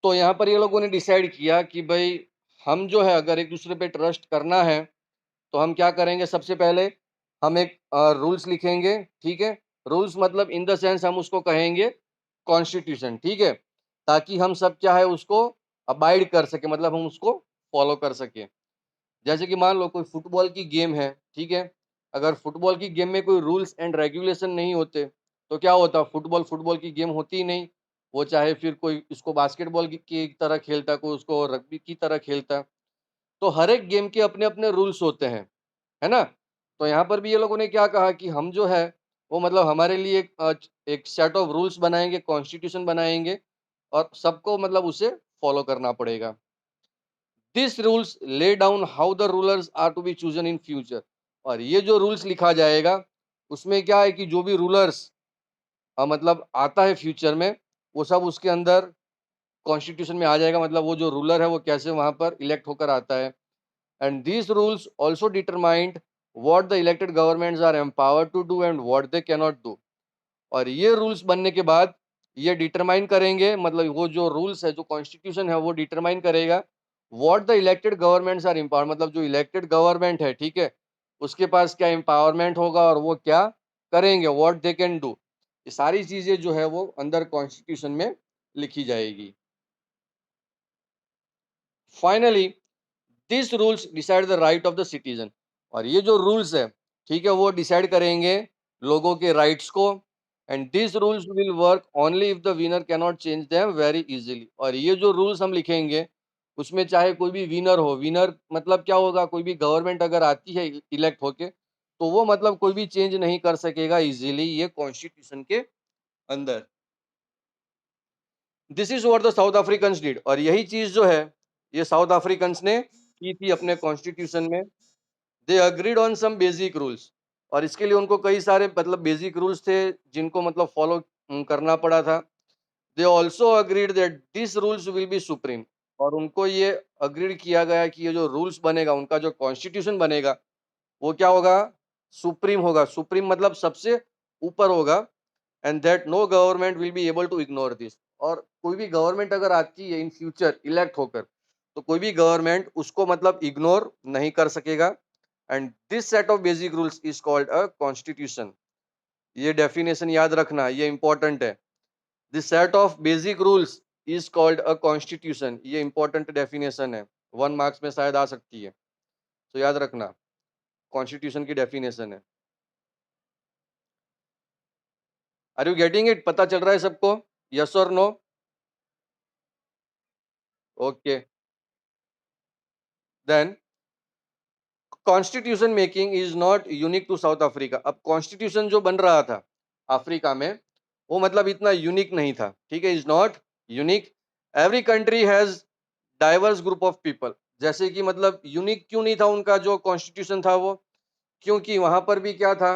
तो यहाँ पर ये लोगों ने डिसाइड किया कि भाई हम जो है अगर एक दूसरे पे ट्रस्ट करना है तो हम क्या करेंगे, सबसे पहले हम एक रूल्स लिखेंगे, ठीक है। रूल्स मतलब इन द सेंस हम उसको कहेंगे कॉन्स्टिट्यूशन, ठीक है, ताकि हम सब क्या है उसको अबाइड कर सके, मतलब हम उसको फॉलो कर सके। जैसे कि मान लो कोई फुटबॉल की गेम है, ठीक है, अगर फुटबॉल की गेम में कोई रूल्स एंड रेगुलेशन नहीं होते तो क्या होता, फुटबॉल फुटबॉल की गेम होती ही नहीं। वो चाहे फिर कोई इसको बास्केटबॉल की तरह खेलता, कोई उसको रग्बी की तरह खेलता। तो हर एक गेम के अपने अपने रूल्स होते हैं, है ना। तो यहाँ पर भी ये लोगों ने क्या कहा कि हम जो है वो मतलब हमारे लिए एक सेट ऑफ रूल्स बनाएंगे, कॉन्स्टिट्यूशन बनाएंगे, और सबको मतलब उसे फॉलो करना पड़ेगा। This rules lay down how the rulers are to be chosen in future. और ये जो रूल्स लिखा जाएगा उसमें क्या है कि जो भी रूलर्स मतलब आता है फ्यूचर में, वो सब उसके अंदर कॉन्स्टिट्यूशन में आ जाएगा, मतलब वो जो रूलर है वो कैसे वहां पर इलेक्ट होकर आता है। And these rules also determined what the elected governments are empowered to do and what they cannot do। और ये रूल्स बनने के बाद ये डिटरमाइन करेंगे, मतलब वो जो रूल्स है, जो कॉन्स्टिट्यूशन है, वो डिटरमाइन करेगा what the elected governments are empowered, मतलब जो इलेक्टेड गवर्नमेंट है, ठीक है, उसके पास क्या एम्पावरमेंट होगा और वो क्या करेंगे, व्हाट दे कैन डू। ये सारी चीजें जो है वो अंदर कॉन्स्टिट्यूशन में लिखी जाएगी। Finally this rules decide the right of the citizen. और ये जो रूल्स है, ठीक है, वो डिसाइड करेंगे लोगों के राइट्स को। And this rules will work only if the winner cannot change them very easily. और ये जो रूल्स हम लिखेंगे उसमें चाहे कोई भी विनर हो, विनर मतलब क्या होगा, कोई भी गवर्नमेंट अगर आती है इलेक्ट होके, तो वो मतलब कोई भी चेंज नहीं कर सकेगा इजीली ये कॉन्स्टिट्यूशन के अंदर। This is what the south Africans did. और यही चीज जो है ये साउथ अफ्रीकन्स ने की थी अपने कॉन्स्टिट्यूशन में। They agreed on some basic rules. और इसके लिए उनको कई सारे मतलब बेसिक रूल्स थे जिनको मतलब फॉलो करना पड़ा था। They also agreed that this rules will be supreme. और उनको ये अग्रीड किया गया कि ये जो रूल्स बनेगा, उनका जो कॉन्स्टिट्यूशन बनेगा, वो क्या होगा, सुप्रीम होगा। सुप्रीम मतलब सबसे ऊपर होगा। And that no government will be able to ignore this. और कोई भी गवर्नमेंट अगर आती है इन फ्यूचर इलेक्ट होकर, तो कोई भी गवर्नमेंट उसको मतलब इग्नोर नहीं कर सकेगा। And this set of basic rules is called a constitution. ये डेफिनेशन याद रखना, ये इंपॉर्टेंट है। This set of basic rules is called a constitution. ये इंपॉर्टेंट डेफिनेशन है, 1 मार्क्स में शायद आ सकती है, तो याद रखना, कॉन्स्टिट्यूशन की डेफिनेशन है। Are you getting it? पता चल रहा है सबको? यस और no? Okay, then constitution making is not unique to South Africa. अब कॉन्स्टिट्यूशन जो बन रहा था अफ्रीका में, वो मतलब इतना यूनिक नहीं था, ठीक है, is not unique. Every country has diverse group of people. जैसे कि मतलब यूनिक क्यों नहीं था उनका जो कॉन्स्टिट्यूशन था वो, क्योंकि वहां पर भी क्या था,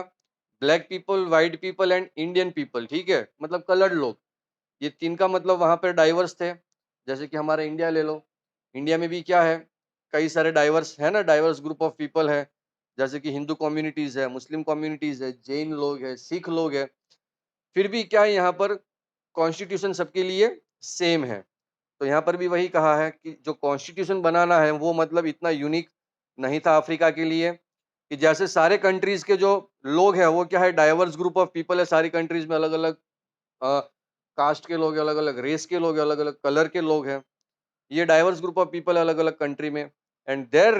black people, white people and Indian people, ठीक है, मतलब कलर्ड लोग, ये तीन का मतलब वहां पर डाइवर्स थे। जैसे कि हमारा इंडिया ले लो, इंडिया में भी क्या है, कई सारे डाइवर्स है ना, डाइवर्स ग्रुप ऑफ पीपल है। जैसे कि हिंदू कम्युनिटीज है, मुस्लिम कम्युनिटीज है, जैन लोग है, सिख लोग है। फिर भी क्या है, यहाँ पर कॉन्स्टिट्यूशन सबके लिए सेम है। तो यहाँ पर भी वही कहा है कि जो कॉन्स्टिट्यूशन बनाना है वो मतलब इतना यूनिक नहीं था अफ्रीका के लिए, कि जैसे सारे कंट्रीज के जो लोग हैं वो क्या है, डाइवर्स ग्रुप ऑफ पीपल है, सारी कंट्रीज में अलग अलग कास्ट के लोग हैं, अलग अलग रेस के लोग हैं, अलग अलग कलर के लोग हैं। ये डाइवर्स ग्रुप ऑफ पीपल है अलग अलग कंट्री में। And their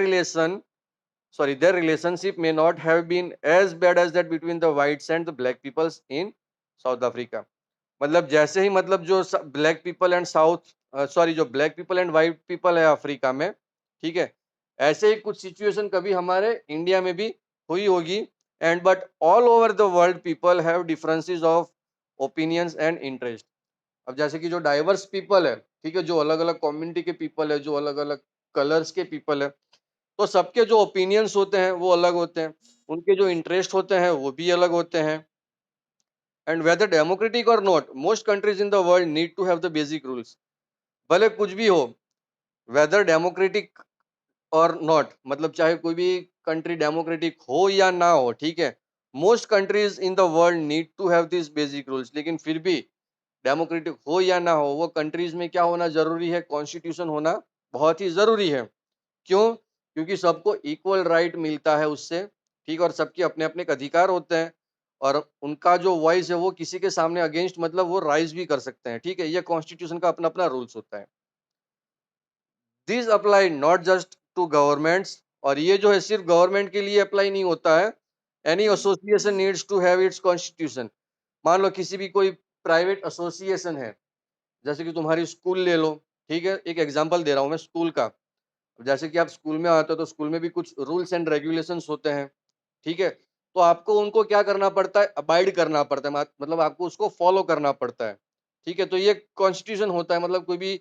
relationship may not have been as bad as that between the whites and the black peoples in South Africa। मतलब जैसे ही मतलब जो ब्लैक पीपल एंड जो black people and white people है अफ्रीका में, ठीक है, ऐसे ही कुछ सिचुएशन कभी हमारे इंडिया में भी हुई होगी। And but all over the world people have differences of opinions and interest. अब जैसे कि जो डाइवर्स पीपल है, ठीक है, जो अलग अलग कम्युनिटी के पीपल है, जो अलग अलग कलर्स के पीपल है, तो सबके जो ओपिनियंस होते हैं वो अलग होते हैं, उनके जो इंटरेस्ट होते हैं वो भी अलग होते हैं। एंड वेदर डेमोक्रेटिक और not, most countries in the world need to have the basic rules. भले कुछ भी हो, वेदर डेमोक्रेटिक और नॉट, मतलब चाहे कोई भी कंट्री डेमोक्रेटिक हो या ना हो, ठीक है, most countries in the world need to have this basic rules. लेकिन फिर भी डेमोक्रेटिक हो या ना हो, वो कंट्रीज में क्या होना जरूरी है, कॉन्स्टिट्यूशन होना बहुत ही जरूरी है। क्यों? क्योंकि सबको इक्वल राइट मिलता है उससे, ठीक है, और सबके अपने अपने एक अधिकार होते हैं, और उनका जो वॉइस है वो किसी के सामने अगेंस्ट मतलब वो राइज भी कर सकते हैं, ठीक है, ये कॉन्स्टिट्यूशन का अपना अपना रूल्स होता है। This apply not just to governments, और ये जो है सिर्फ गवर्नमेंट के लिए अप्लाई नहीं होता है। Any association needs to have its constitution. मान लो किसी भी कोई प्राइवेट एसोसिएशन है, जैसे कि तुम्हारी स्कूल ले लो, ठीक है, एक एग्जांपल दे रहा हूँ मैं स्कूल का। जैसे कि आप स्कूल में आते हो तो स्कूल में भी कुछ रूल्स एंड रेगुलेशंस होते हैं, ठीक है, तो आपको उनको क्या करना पड़ता है, अबाइड करना पड़ता है, मतलब आपको उसको फॉलो करना पड़ता है, ठीक है, तो ये कॉन्स्टिट्यूशन होता है, मतलब कोई भी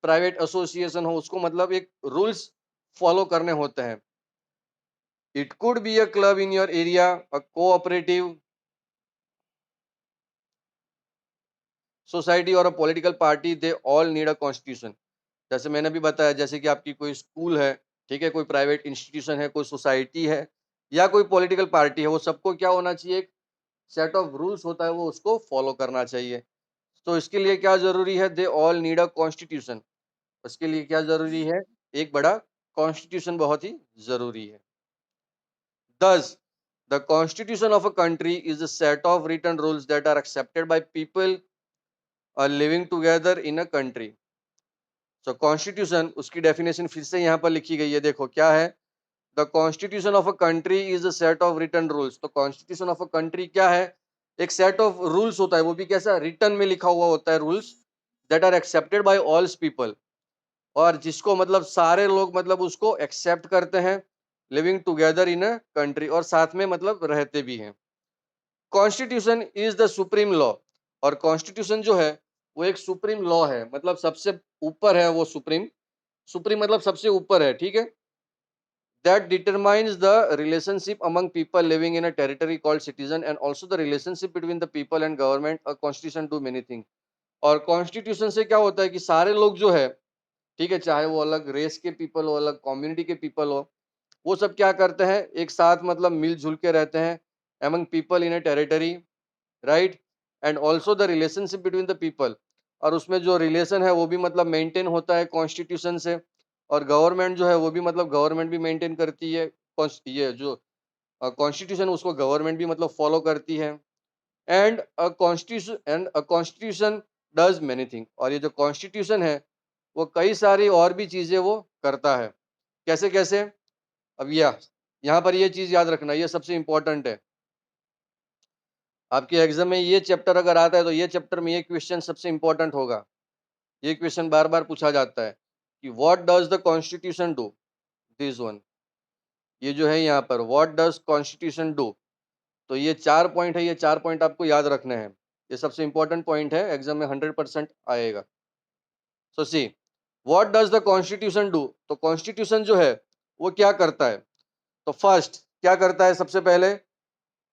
प्राइवेट एसोसिएशन हो उसको मतलब एक रूल्स फॉलो करने होते हैं। It could be a club in your area, a cooperative society or a political party, they all need a constitution. जैसे मैंने भी बताया, जैसे कि आपकी कोई स्कूल है, ठीक है, कोई प्राइवेट इंस्टीट्यूशन है, कोई सोसाइटी है, या कोई पॉलिटिकल पार्टी है, वो सबको क्या होना चाहिए, एक सेट ऑफ रूल्स होता है, वो उसको फॉलो करना चाहिए। तो इसके लिए क्या जरूरी है, दे ऑल नीड अ कॉन्स्टिट्यूशन। उसके लिए क्या जरूरी है, एक बड़ा कॉन्स्टिट्यूशन बहुत ही जरूरी है। Thus, the constitution of a country is a set of written rules that are accepted by people living together in a country. So, constitution उसकी definition फिर से यहाँ पर लिखी गई है, देखो क्या है। The constitution of a country is a set of written rules. तो constitution of a country क्या है, एक set of rules होता है, वो भी कैसा, written में लिखा हुआ होता है rules that are accepted by all people, और जिसको मतलब सारे लोग मतलब उसको एक्सेप्ट करते हैं, living together in a country, और साथ में मतलब रहते भी हैं। Constitution is the supreme law, और कॉन्स्टिट्यूशन जो है वो एक सुप्रीम लॉ है, मतलब सबसे ऊपर है वो, सुप्रीम, सुप्रीम मतलब सबसे ऊपर है, ठीक है, that determines the relationship among people living in a territory called citizen, and also the relationship between the people and government. A constitution do many things, और कॉन्स्टिट्यूशन से क्या होता है कि सारे लोग जो है, ठीक है, चाहे वो अलग रेस के पीपल हो, अलग कम्युनिटी के पीपल हो, वो सब क्या करते हैं, एक साथ मतलब मिलजुल के रहते हैं, among people in a territory, right, and also the relationship between the people, और उसमें जो रिलेशन है वो भी मतलब मेंटेन होता है कॉन्स्टिट्यूशन से, और गवर्नमेंट जो है वो भी मतलब गवर्नमेंट भी मेंटेन करती है, ये जो कॉन्स्टिट्यूशन उसको गवर्नमेंट भी मतलब फॉलो करती है। And a constitution does many thing, और ये जो कॉन्स्टिट्यूशन है वो कई सारी और भी चीजें वो करता है। कैसे कैसे, अब यहाँ पर ये चीज याद रखना, ये सबसे इंपॉर्टेंट है। आपके एग्जाम में ये चैप्टर अगर आता है तो ये चैप्टर में ये क्वेश्चन सबसे इंपॉर्टेंट होगा। ये क्वेश्चन बार बार पूछा जाता है कि what does the constitution do, this one, ये जो है यहाँ पर व्हाट डज कॉन्स्टिट्यूशन डू, तो ये 4 पॉइंट है, ये 4 पॉइंट आपको याद रखने हैं। ये सबसे इंपॉर्टेंट पॉइंट है, एग्जाम में 100% आएगा। So see, what does the constitution do, तो कॉन्स्टिट्यूशन जो है वो क्या करता है, तो फर्स्ट क्या करता है, सबसे पहले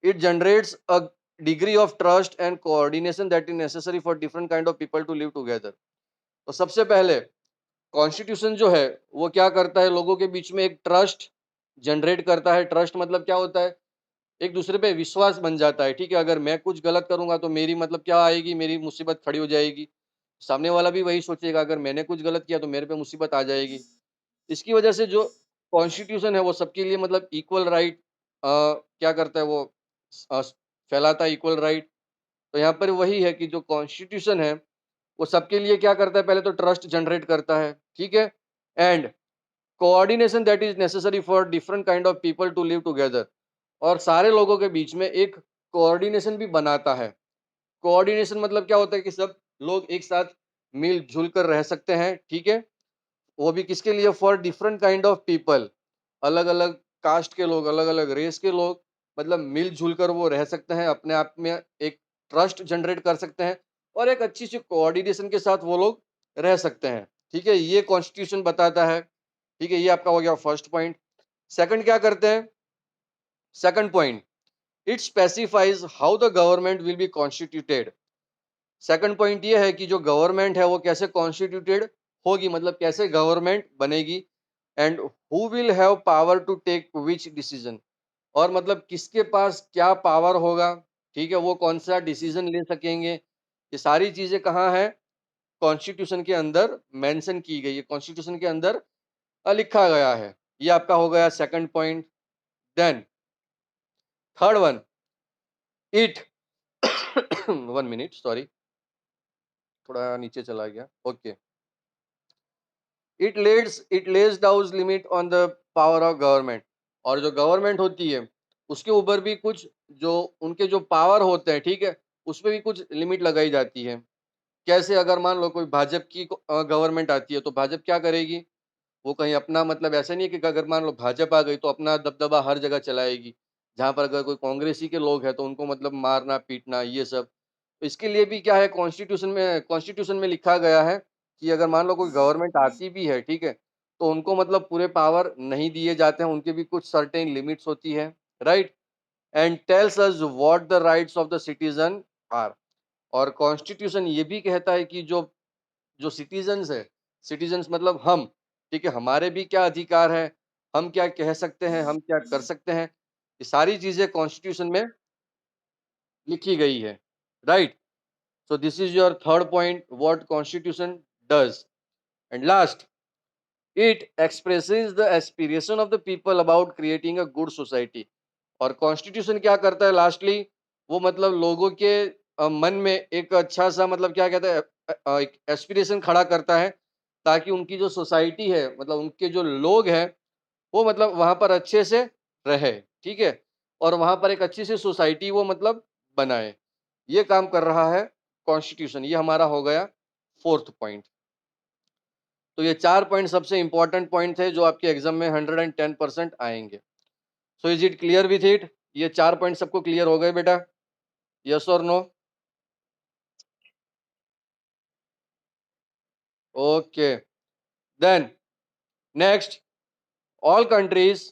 it generates a degree of trust and coordination that is necessary for different kind of people to live together। तो सबसे पहले कॉन्स्टिट्यूशन जो है वो क्या करता है, लोगों के बीच में एक ट्रस्ट जनरेट करता है। ट्रस्ट मतलब क्या होता है, एक दूसरे पे विश्वास बन जाता है, ठीक है, अगर मैं कुछ गलत करूंगा तो मेरी मतलब क्या आएगी, मेरी मुसीबत खड़ी हो जाएगी, सामने वाला भी वही सोचेगा, अगर मैंने कुछ गलत किया तो मेरे पे मुसीबत आ जाएगी। इसकी वजह से जो कॉन्स्टिट्यूशन है वो सबके लिए मतलब इक्वल राइट क्या करता है, वो अ, फैलाता है इक्वल राइट। तो यहाँ पर वही है कि जो कॉन्स्टिट्यूशन है वो सबके लिए क्या करता है, पहले तो ट्रस्ट जनरेट करता है, ठीक है, and coordination that is necessary for different kind of people to live together, और सारे लोगों के बीच में एक कोऑर्डिनेशन भी बनाता है। कोऑर्डिनेशन मतलब क्या होता है कि सब लोग एक साथ मिलजुल कर रह सकते हैं, ठीक है, वो भी किसके लिए, for different kind of people, अलग अलग कास्ट के लोग, अलग अलग रेस के लोग, मतलब मिलजुल कर वो रह सकते हैं, अपने आप में एक ट्रस्ट जनरेट कर सकते हैं, और एक अच्छी सी कोऑर्डिनेशन के साथ वो लोग रह सकते हैं, ठीक है, ये कॉन्स्टिट्यूशन बताता है, ठीक है, ये आपका हो गया फर्स्ट पॉइंट। सेकंड क्या करते हैं, second point, it specifies how the government will be constituted. Second point ये है कि जो गवर्नमेंट है वो कैसे कॉन्स्टिट्यूटेड होगी, मतलब कैसे गवर्नमेंट बनेगी, and who will have power to take which decision, और मतलब किसके पास क्या पावर होगा, ठीक है, वो कौन सा डिसीजन ले सकेंगे, ये सारी चीज़ें कहाँ हैं? कॉन्स्टिट्यूशन के अंदर मेंशन की गई है, कॉन्स्टिट्यूशन के अंदर लिखा गया है। ये आपका हो गया second point. Then third one, it 1 minute sorry, थोड़ा नीचे चला गया। Okay. It lays down limit on the power of government. और जो गवर्नमेंट होती है, उसके ऊपर भी कुछ जो उनके जो पावर होते हैं, ठीक है? उसपे भी कुछ लिमिट लगाई जाती है। कैसे? अगर मान लो कोई भाजपा की गवर्नमेंट आती है, तो भाजपा क्या करेगी? वो कहीं अपना मतलब ऐसा नहीं है कि अगर मान लो भाजपा आ गई तो अपना दबदबा हर जगह चलाएगी। जहाँ पर अगर कोई कांग्रेसी के लोग हैं तो उनको मतलब मारना, पीटना ये सब। तो इसके लिए भी क्या है, कॉन्स्टिट्यूशन में लिखा गया है कि अगर मान लो कोई गवर्नमेंट आती भी है, ठीक है? तो उनको मतलब पूरे पावर नहीं दिए जाते हैं, उनके भी कुछ सर्टेन लिमिट्स होती है, right? And tells us what the rights of the citizen are. और कॉन्स्टिट्यूशन ये भी कहता है कि जो जो सिटीजन्स है, सिटीजन्स मतलब हम, ठीक है? हमारे भी क्या अधिकार है, हम क्या कह सकते हैं, हम क्या कर सकते हैं, ये सारी चीज़ें कॉन्स्टिट्यूशन में लिखी गई है, right? So this is your third point what constitution does. And last, it expresses the aspiration of the people about creating a good society. और कॉन्स्टिट्यूशन क्या करता है लास्टली, वो मतलब लोगों के मन में एक अच्छा-सा मतलब क्या कहते हैं एक एस्पिरेशन खड़ा करता है, ताकि उनकी जो सोसाइटी है, मतलब उनके जो लोग हैं, वो मतलब वहाँ पर अच्छे से रहे, ठीक है? और वहाँ पर एक अच्छी-सी सोसाइटी वो मतलब बनाए। ये काम कर रहा है कॉन्स्टिट्यूशन। ये हमारा हो गया 4th पॉइंट। तो ये 4 पॉइंट सबसे इम्पोर्टेंट पॉइंट थे जो आपके एग्ज़ाम में 110% आएँगे। So is it clear with it? ये 4 पॉइंट सबको क्लियर हो गए बेटा? येस और no? Okay. Then next, all countries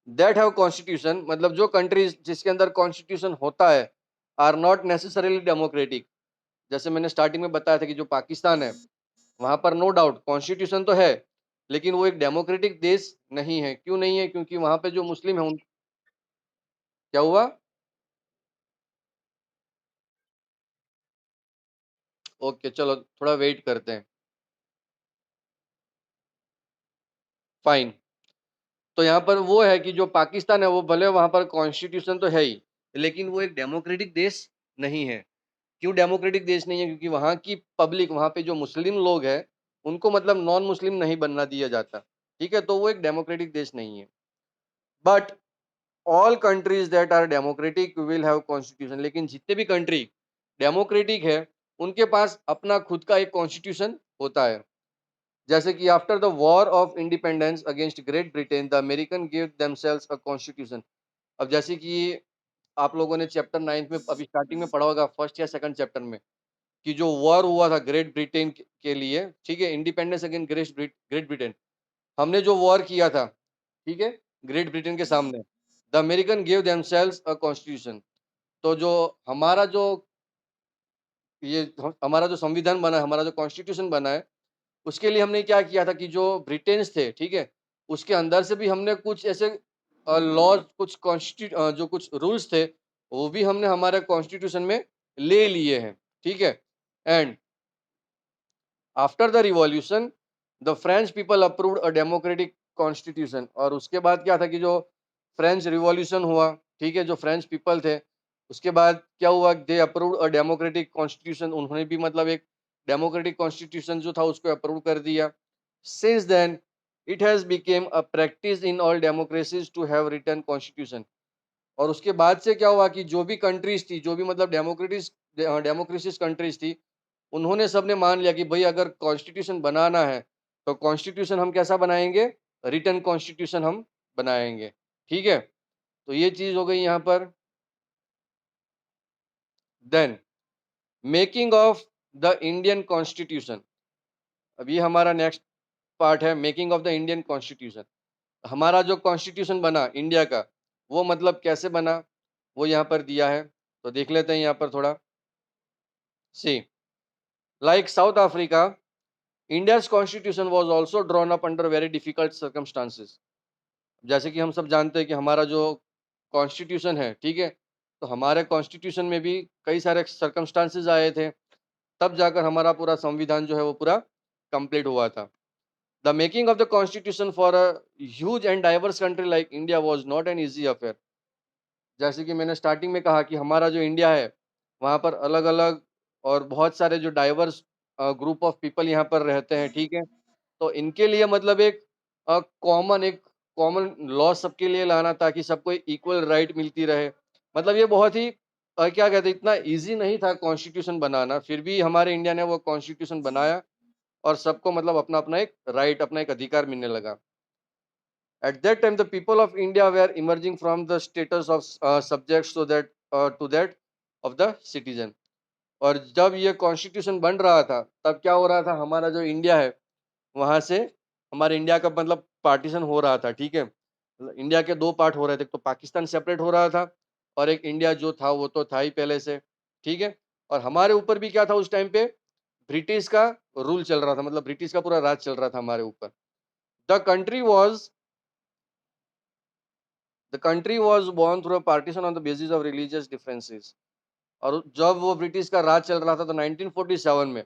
that have constitution, मतलब जो कंट्रीज़ जिसके अंदर कॉन्स्टिट्यूशन होता है, आर नॉट नेसेसरीली डेमोक्रेटिक। जैसे मैंने स्टार्टिंग में बताया था कि जो पाकिस्तान है, वहाँ पर नो डाउट कॉन्स्टिट्यूशन तो है, लेकिन वो एक डेमोक्रेटिक देश नहीं है। क्यों नहीं है? क्योंकि वहाँ पे जो मुस्लिम हैं उन क्या हुआ? ओके, चलो थोड़ा वेट करते हैं। फाइन। तो यहाँ पर वो है कि जो पाकिस्तान है, वो भले वहाँ पर कॉन्स्टिट्यूशन तो है ही, लेकिन वो एक डेमोक्रेटिक देश नहीं है। क्यों डेमोक्रेटिक देश नहीं है? क्योंकि वहाँ की पब्लिक, वहाँ पे जो मुस्लिम लोग हैं, उनको मतलब नॉन मुस्लिम नहीं बनना दिया जाता। ठीक है? तो वो एक डेमोक्रेटिक देश नहीं है। But all countries that are democratic will have constitution. लेकिन जितने भी कंट्री डेमोक्रेटिक है, उनके पास अपना खुद का एक कॉन्स्टिट्यूशन होता है। जैसे कि after the war of independence against great Britain, the American give themselves a constitution. अब जैसे कि आप लोगों ने चैप्टर 9th में अभी स्टार्टिंग में पढ़ा होगा, फर्स्ट या सेकंड चैप्टर में, कि जो वॉर हुआ था ग्रेट ब्रिटेन के लिए, ठीक है? Independence against great Britain. हमने जो वॉर किया था, ठीक है? ग्रेट ब्रिटेन के सामने, the American give themselves a constitution. तो जो हमारा जो ये हमारा जो संविधान बना है, हमारा जो कॉन्स्टिट्यूशन बना है, उसके लिए हमने क्या किया था कि जो ब्रिटेन्स थे, ठीक है? उसके अंदर से भी हमने कुछ ऐसे लॉज़, कुछ जो कुछ रूल्स थे, वो भी हमने हमारे कॉन्स्टिट्यूशन में ले लिए हैं, ठीक है? And after the revolution, the French people approved a democratic constitution. और उसके बाद क्या था कि जो फ्रेंच रिवॉल्यूशन हुआ, ठीक है? जो फ्रेंच पीपल थे, उसके बाद क्या हुआ, दे अप्रूव्ड अ डेमोक्रेटिक कॉन्स्टिट्यूशन। उन्होंने भी मतलब एक डेमोक्रेटिक कॉन्स्टिट्यूशन जो था उसको अप्रूव कर दिया। Since then it has become a practice in all democracies to have written constitution. और उसके बाद से क्या हुआ कि जो भी कंट्रीज़ थी, जो भी मतलब डेमोक्रेसीज़ कंट्रीज़ थी, उन्होंने सबने मान लिया कि भई अगर कॉन्स्टिट्यूशन बनाना है, तो कॉन्स्टिट्यूशन हम कैसा बनाएँगे? रिटन कॉन्स्टिट्यूशन हम बनाएँगे, ठीक है? तो ये चीज़ हो गई यहाँ पर। Then making of the Indian constitution. अब ये हमारा नेक्स्ट पार्ट है, making of the Indian constitution. हमारा जो कॉन्स्टिट्यूशन बना इंडिया का, वो मतलब कैसे बना? वो यहाँ पर दिया है। तो देख लेते हैं यहाँ पर थोड़ा। See, like South Africa, India's constitution was also drawn up under very difficult circumstances। जैसे कि हम सब जानते हैं कि हमारा जो कॉन्स्टिट्यूशन है, ठीक है? तो हमारे कॉन्स्टिट्यूशन में भी कई सारे सर्कमस्टांसेस आए थे। तब जाकर हमारा पूरा संविधान जो है वो पूरा कंप्लीट हुआ था। The making of the constitution for a huge and diverse country like India was not an easy affair. जैसे कि मैंने स्टार्टिंग में कहा कि हमारा जो इंडिया है, वहाँ पर अलग-अलग और बहुत सारे जो डाइवर्स ग्रुप ऑफ पीपल यहाँ पर रहते हैं, ठीक है? तो इनके लिए मतलब एक कॉमन लॉ सबके लिए लाना ताकि सबको इक्वल राइट मिलती रहे। मतलब ये बहुत ही क्या कहते हैं, इतना ईज़ी नहीं था कॉन्स्टिट्यूशन बनाना, फिर भी हमारे इंडिया ने वो कॉन्स्टिट्यूशन बनाया और सबको मतलब अपना-अपना एक राइट, अपना एक अधिकार मिलने लगा। At that time, the people of India were emerging from the status of subjects to that of the citizen. और जब ये कॉन्स्टिट्यूशन बन रहा था, तब क्या हो रहा था, हमारा जो इंडिया है, वहाँ से हमारे इंडिया का मतलब पार्टीशन हो रहा था, ठीक है? मतलब इंडिया के 2 पार्ट हो रहे थे, एक तो पाकिस्तान सेपरेट हो रहा था और एक इंडिया जो था, वो तो था ही पहले से, ठीक है? और हमारे ऊपर भी क्या था उस टाइम पे, ब्रिटिश का रूल चल रहा था, मतलब ब्रिटिश का पूरा राज चल रहा था हमारे ऊपर। The country was The country was born through a partition on the basis of religious differences. और जब वो ब्रिटिश का राज चल रहा था तो 1947 में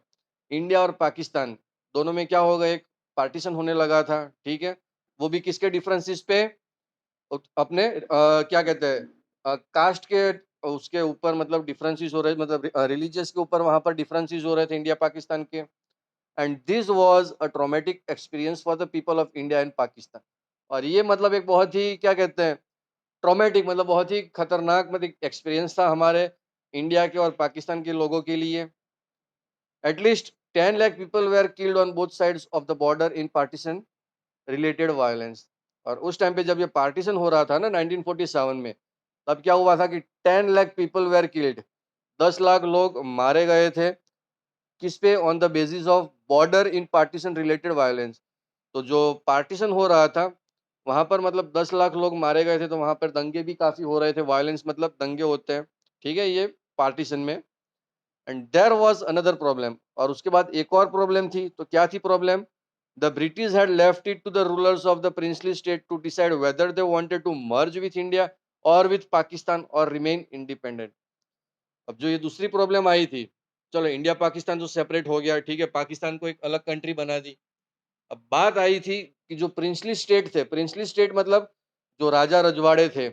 इंडिया और पाकिस्तान दोनों में क्या होगा, एक पार्टीशन होने लगा था, ठीक है? वो भी किसके डिफरेंसेस पे? अपने क्या कहते हैं, कास्ट के उसके ऊपर मतलब डिफरेंसेस हो रहे, मतलब रिलीजियस के ऊपर वहां पर डिफरेंसेस हो रहे थे इंडिया पाकिस्तान के। And this was a traumatic experience for the people of India and Pakistan. और ये मतलब एक बहुत ही क्या कहते हैं, ट्रॉमेटिक मतलब बहुत ही खतरनाक मतलब एक्सपीरियंस था हमारे इंडिया के और पाकिस्तान के लोगों के लिए। At least 10 lakh people where killed on both sides of the border in partition related violence. और उस टाइम पे जब ये पार्टीशन हो रहा था ना 1947 में, तब क्या हुआ था कि 10 lakh people where killed, 10 lakh लोग मारे गए थे। किस पे? On the basis of border in partition related violence. तो जो पार्टीशन हो रहा था, वहाँ पर मतलब 10 लाख लोग मारे गए थे, तो वहाँ पर दंगे भी काफ़ी हो रहे थे, वायलेंस मतलब दंगे होते हैं, ठीक है? ये पार्टीशन में। And there was another problem, और उसके बाद एक और प्रॉब्लम थी, तो क्या थी problem? The British had left it to the rulers of the princely state to decide whether they wanted to merge with India और विथ पाकिस्तान और रिमेन इंडिपेंडेंट। अब जो ये दूसरी प्रॉब्लम आई थी, चलो इंडिया पाकिस्तान तो सेपरेट हो गया, ठीक है? पाकिस्तान को एक अलग कंट्री बना दी। अब बात आई थी कि जो प्रिंसली स्टेट थे, प्रिंसली स्टेट मतलब जो राजा रजवाड़े थे,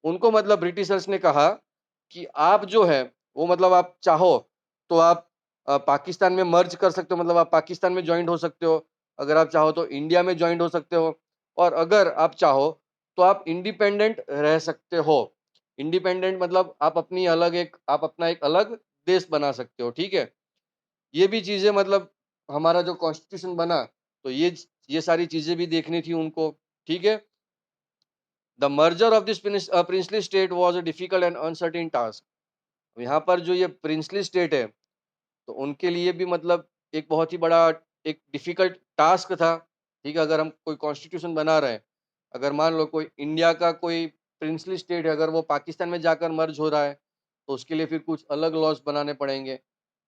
उनको मतलब ब्रिटिशर्स ने कहा कि आप जो है वो मतलब आप चाहो तो आप पाकिस्तान में मर्ज कर सकते हो, मतलब आप पाकिस्तान में जॉइंट हो सकते हो। अगर आप चाहो तो इंडिया में जॉइंट हो सकते हो, और अगर आप चाहो तो आप इंडिपेंडेंट रह सकते हो। इंडिपेंडेंट मतलब आप अपना एक अलग देश बना सकते हो, ठीक है? ये भी चीज़ें मतलब हमारा जो कॉन्स्टिट्यूशन बना, तो ये सारी चीज़ें भी देखनी थी उनको, ठीक है? The merger of this princely state was a difficult and uncertain task. यहाँ पर जो ये प्रिंसली स्टेट है, तो उनके लिए भी मतलब एक बहुत ही बड़ा एक डिफिकल्ट टास्क था, ठीक है? अगर हम कोई कॉन्स्टिट्यूशन बना रहे हैं, अगर मान लो कोई इंडिया का कोई प्रिंसली स्टेट है, अगर वो पाकिस्तान में जाकर मर्ज हो रहा है, तो उसके लिए फिर कुछ अलग लॉज़ बनाने पड़ेंगे।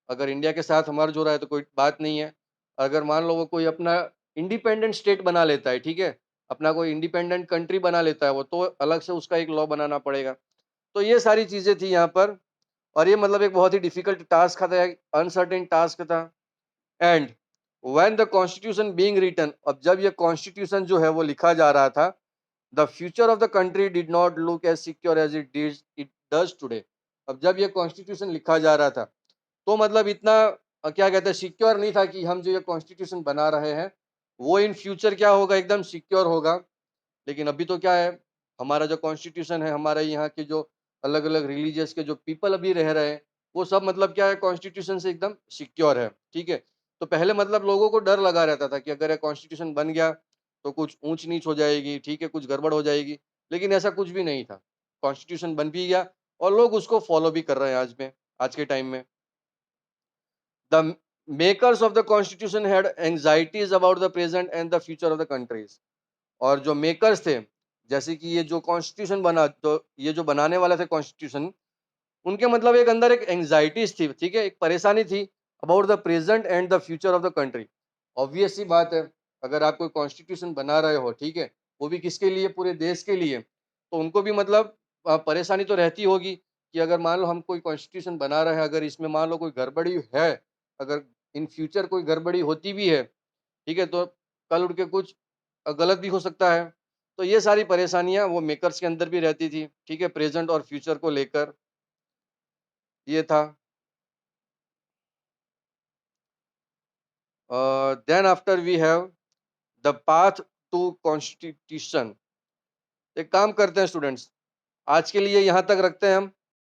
अगर इंडिया के साथ मर्ज हो रहा है तो कोई बात नहीं है। अगर मान लो वो कोई अपना इंडिपेंडेंट स्टेट बना लेता है, ठीक है? अपना कोई इंडिपेंडेंट कंट्री बना लेता है वो, तो अलग से उसका एक लॉ बनाना पड़ेगा। तो ये सारी चीज़ें थी यहाँ पर, और ये मतलब एक बहुत ही डिफिकल्ट टास्क था, एक अनसर्टेन टास्क था। And when the constitution being written, अब जब ये कॉन्स्टिट्यूशन जो है वो लिखा जा रहा था, the future of the country did not look as secure as it does today. अब जब ये कॉन्स्टिट्यूशन लिखा जा रहा था, तो मतलब इतना क्या कहते हैं, सिक्योर नहीं था कि हम जो ये कॉन्स्टिट्यूशन बना रहे हैं, वो इन फ्यूचर क्या होगा, एकदम सिक्योर होगा। लेकिन अभी तो क्या है, हमारा जो कॉन्स्टिट्यूशन है, हमारे यहाँ के जो अलग-अलग रिलीजियस के जो पीपल अभी रह रहे हैं, वो सब मतलब क्या है, कॉन्स्टिट्यूशन से एकदम सिक्योर है, ठीक है? तो पहले मतलब लोगों को डर लगा रहता था कि अगर ये कॉन्स्टिट्यूशन बन गया, तो कुछ ऊँच-नीच हो जाएगी, ठीक है? कुछ गड़बड़ हो जाएगी। लेकिन ऐसा कुछ भी नहीं था। कॉन्स्टिट्यूशन बन भी गया और लोग उसको फॉलो भी कर रहे हैं आज के टाइम में। The makers of the constitution had anxieties about the present and the future of the countries। और जो मेकर्स थे, जैसे कि ये जो कॉन्स्टिट्यूशन बना, तो ये जो बनाने वाले थे कॉन्स्टिट्यूशन, उनके मतलब एक अंदर एक एंग्जाइटीज थी, ठीक है? एक परेशानी थी about the present and the future of the country. Obvious सी बात है, अगर आप कोई कॉन्स्टिट्यूशन बना रहे हो, ठीक है? वो भी किसके लिए? पूरे देश के लिए। तो उनको भी मतलब परेशानी तो रहती होगी कि अगर मान लो हम कोई कॉन्स्टिट्यूशन बना रहे हैं, अगर इसमें मान लो कोई गड़बड़ी है, अगर इन फ्यूचर कोई गड़बड़ी होती भी है, ठीक है, तो कल उठ के कुछ गलत भी हो सकता है। तो ये सारी परेशानियाँ वो मेकर्स के अंदर भी रहती थी, ठीक है, प्रेज़ेंट और फ्यूचर को लेकर, ये था। Then after we have the path to constitution. एक काम करते हैं स्टूडेंट्स, आज के लिए यहाँ तक रखते हैं हम।